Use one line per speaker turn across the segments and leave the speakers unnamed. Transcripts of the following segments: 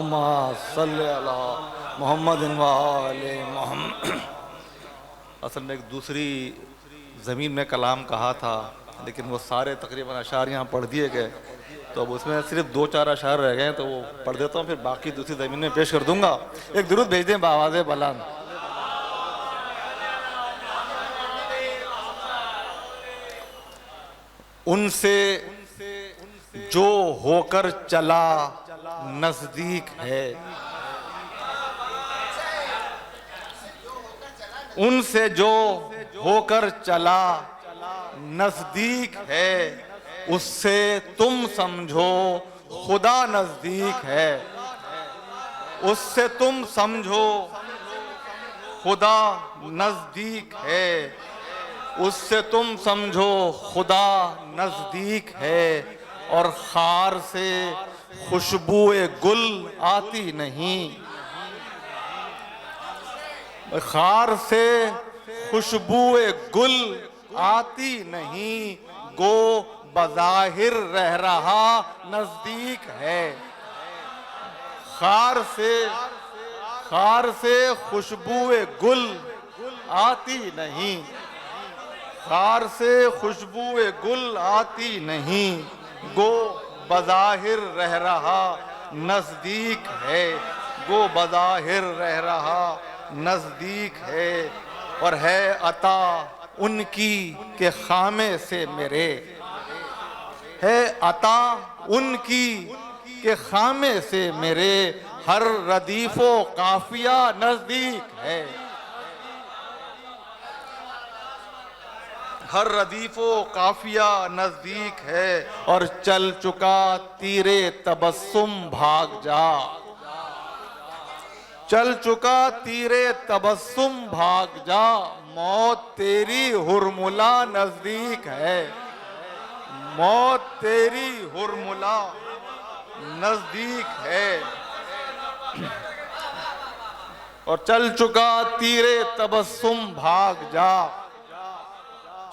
अल्लाहुम्मा सल्लि अला मोहम्मद व आले मोहम्मद। असल में एक दूसरी ज़मीन में कलाम कहा था, लेकिन वो सारे तकरीबन अशार यहाँ पढ़ दिए गए, तो अब उसमें सिर्फ 2-4 अशार रह गए, तो वो पढ़ देता हूँ, फिर बाकी दूसरी ज़मीन में पेश कर दूंगा। एक दुरूद भेज दें बावाज़ बुलंद। उनसे जो होकर चला नजदीक है, उनसे जो होकर चला नजदीक है, उससे तुम समझो खुदा नजदीक है। उससे तुम समझो खुदा नजदीक है, उससे तुम समझो खुदा नजदीक है। और खार से खुशबुए गुल आती नहीं, खार से खुशबुए गुल आती नहीं, गो बज़ाहिर रह रहा नजदीक है। खार से खुशबुए गुल आती नहीं, खार से खुशबुए गुल आती नहीं, गो बज़ाहिर रह रहा नजदीक है, गो बज़ाहिर रह रहा नजदीक है। और है अता उनकी के खामे से मेरे, है अता उनकी के खामे से मेरे, हर रदीफो काफिया नजदीक है। हर रदीफो काफिया नजदीक है। और चल चुका तीरे तबस्सुम भाग जा, चल चुका तीरे तबस्सुम भाग जा, मौत तेरी हुरमुला नजदीक है, मौत तेरी हुरमुला नजदीक है। और चल चुका तीरे तबस्सुम भाग जा,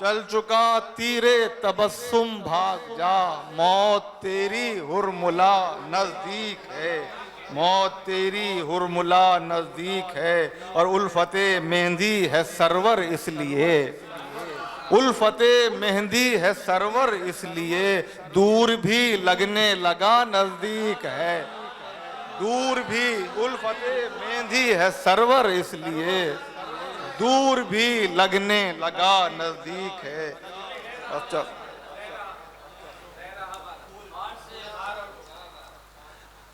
चल चुका तीरे तबस्सुम भाग जा, मौत तेरी हुरमुला नजदीक है, मौत तेरी हुरमुला नजदीक है। और उल्फते मेहंदी है सरवर इसलिए, उल्फते मेहंदी है सरवर इसलिए, दूर भी लगने लगा नजदीक है, दूर भी उल्फते मेहंदी है सरवर इसलिए, दूर भी लगने लगा नजदीक है। अच्छा,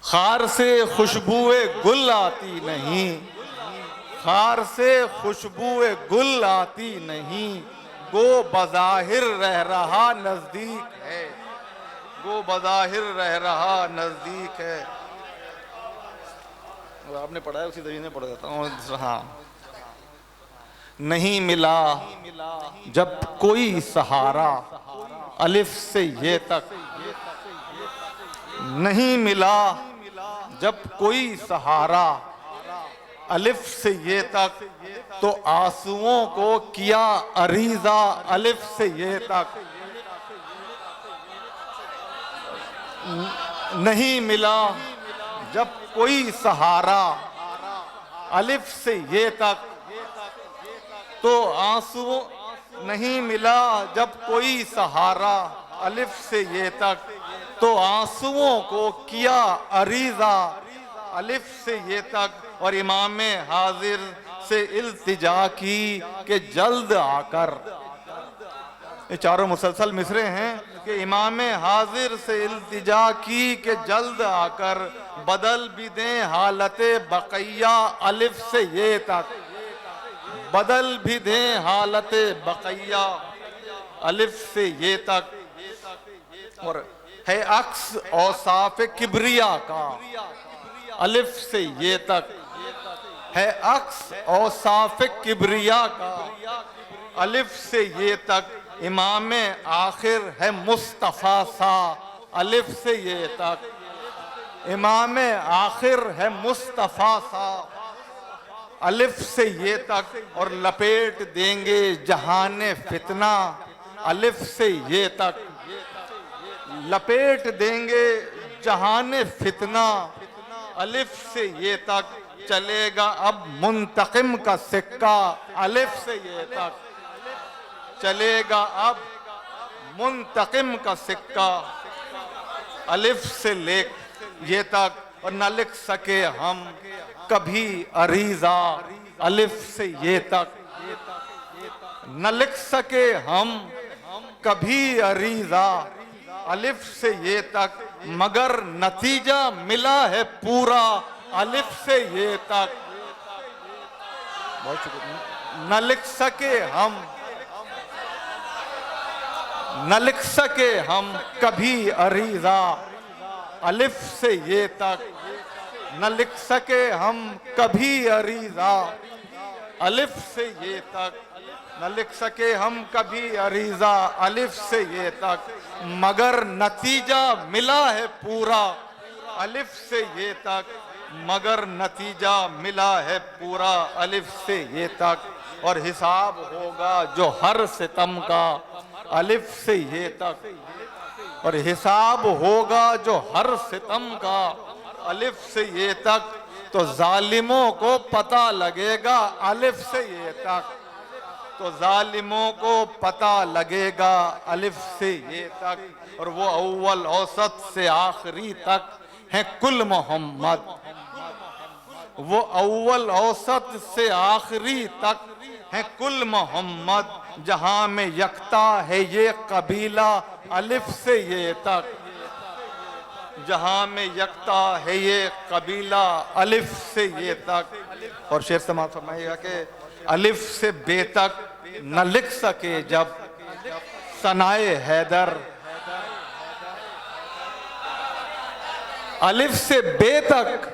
खार से खुशबुए गुल आती नहीं, खार से खुशबुए गुल आती नहीं, गो बज़ाहिर रह रहा नजदीक है, गो बज़ाहिर रह रहा नजदीक है। आपने पढ़ा है, उसी तरीके से पढ़ देता हूँ। हाँ, नहीं मिला जब कोई सहारा, अलिफ से ये तक, नहीं मिला जब कोई सहारा, अलिफ से ये तक, तो आंसुओं को किया अरीजा, अलिफ से ये तक। नहीं मिला जब कोई सहारा, अलिफ से ये तक, तो आंसुओं, नहीं मिला जब कोई सहारा, अलिफ से ये तक, तो आंसुओं को किया अरीजा, अलिफ से ये तक। और इमाम हाजिर से इल्तिजा की कि जल्द आकर, ये चारों मुसलसल मिसरे हैं कि इमाम हाजिर से इल्तिजा की कि जल्द आकर, बदल भी दें हालते बकैया, अलिफ से ये तक, बदल भी दें हालते बकैया, अलिफ से ये तक। और है अक्स औसाफ किब्रिया का, अलिफ से ये तक, है अक्स औसाफ किब्रिया का, अलिफ से ये तक। इमाम आखिर है मुस्तफ़ा सा, अलिफ से ये तक, इमाम आखिर है मुस्तफ़ा सा, अलिफ से ये तक। और लपेट देंगे जहाने फितना, अलिफ से ये लपेट देंगे जहाने फितना, अलिफ से ये तक चलेगा अब मुंतकिम का सिक्का, अलिफ से ये तक चलेगा अब मुंतकिम का सिक्का, अलिफ से ले ये तक और न लिख सके हम कभी अरीजा, अलिफ से ये तक न लिख सके हम कभी अरीजा, अलिफ से ये तक मगर नतीजा मिला है पूरा, अलिफ से ये तक। बहुत शुक्रिया। न लिख सके हम, न लिख सके हम कभी अरीजा, अलिफ से ये तक न लिख सके हम कभी अरीजा, अलिफ से ये तक न लिख सके हम कभी अरीजा, अलिफ से ये तक मगर नतीजा मिला है पूरा, अलिफ से ये तक मगर नतीजा मिला है पूरा, अलिफ से ये तक और हिसाब होगा जो हर सितम का, अलिफ से ये तक और हिसाब होगा जो हर सितम का, अलिफ से ये तक तो जालिमों को पता लगेगा, अलिफ से ये तक तो जालिमों को पता लगेगा, अलिफ से ये तक और वो अव्वल औसत से आखिरी तक है कुल मोहम्मद, वो अव्वल औसत से आखिरी तक है कुल मोहम्मद, जहां में यकता है ये कबीला, अलिफ से ये तक जहां में यकता है ये कबीला, अलिफ से ये तक। और शेर समाप्त फरमाइएगा कि अलिफ से बे तक न लिख सके जब सनाए हैदर, अलिफ से बे तक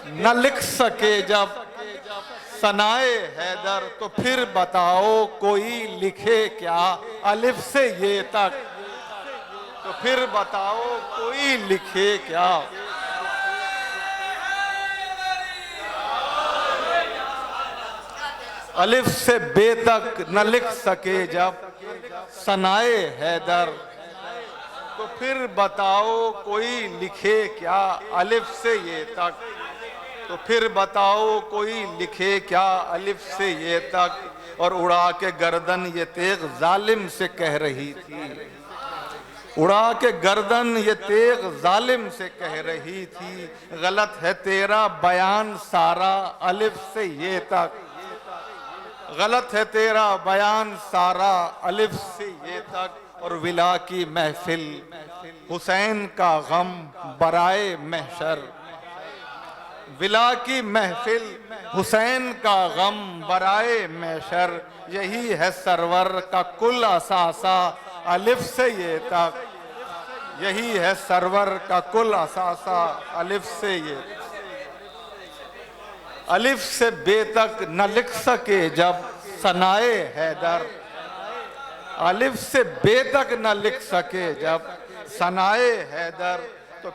न लिख सके जब सनाए हैदर, तो फिर बताओ कोई लिखे क्या, अलिफ से ये तक तो फिर बताओ कोई लिखे क्या। अलिफ से बे तक न लिख सके जब सनाए हैदर, तो फिर बताओ कोई लिखे क्या, अलिफ से ये तक तो फिर बताओ कोई लिखे क्या, अलिफ से ये तक। और उड़ा के गर्दन ये तेग जालिम से कह रही थी, उड़ा के गर्दन ये तेग जालिम से कह रही थी, गलत है तेरा बयान सारा, अलिफ से ये तक गलत है तेरा बयान सारा, अलिफ से ये तक। और विला की महफिल हुसैन का गम बराए महशर, विला की महफिल हुसैन का गम बराए महशर, यही है सरवर का कुल असासा, अलिफ से ये तक यही है सरवर का कुल असासा, अलिफ से ये। अलिफ से बे तक न लिख सके जब सनाए हैदर, अलिफ से बे तक न लिख सके जब सनाए हैदर, तो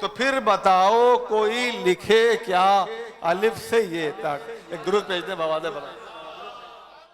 फिर बताओ कोई लिखे क्या, अलिफ से ये तक। एक दुरूद भेजते बाबा दे।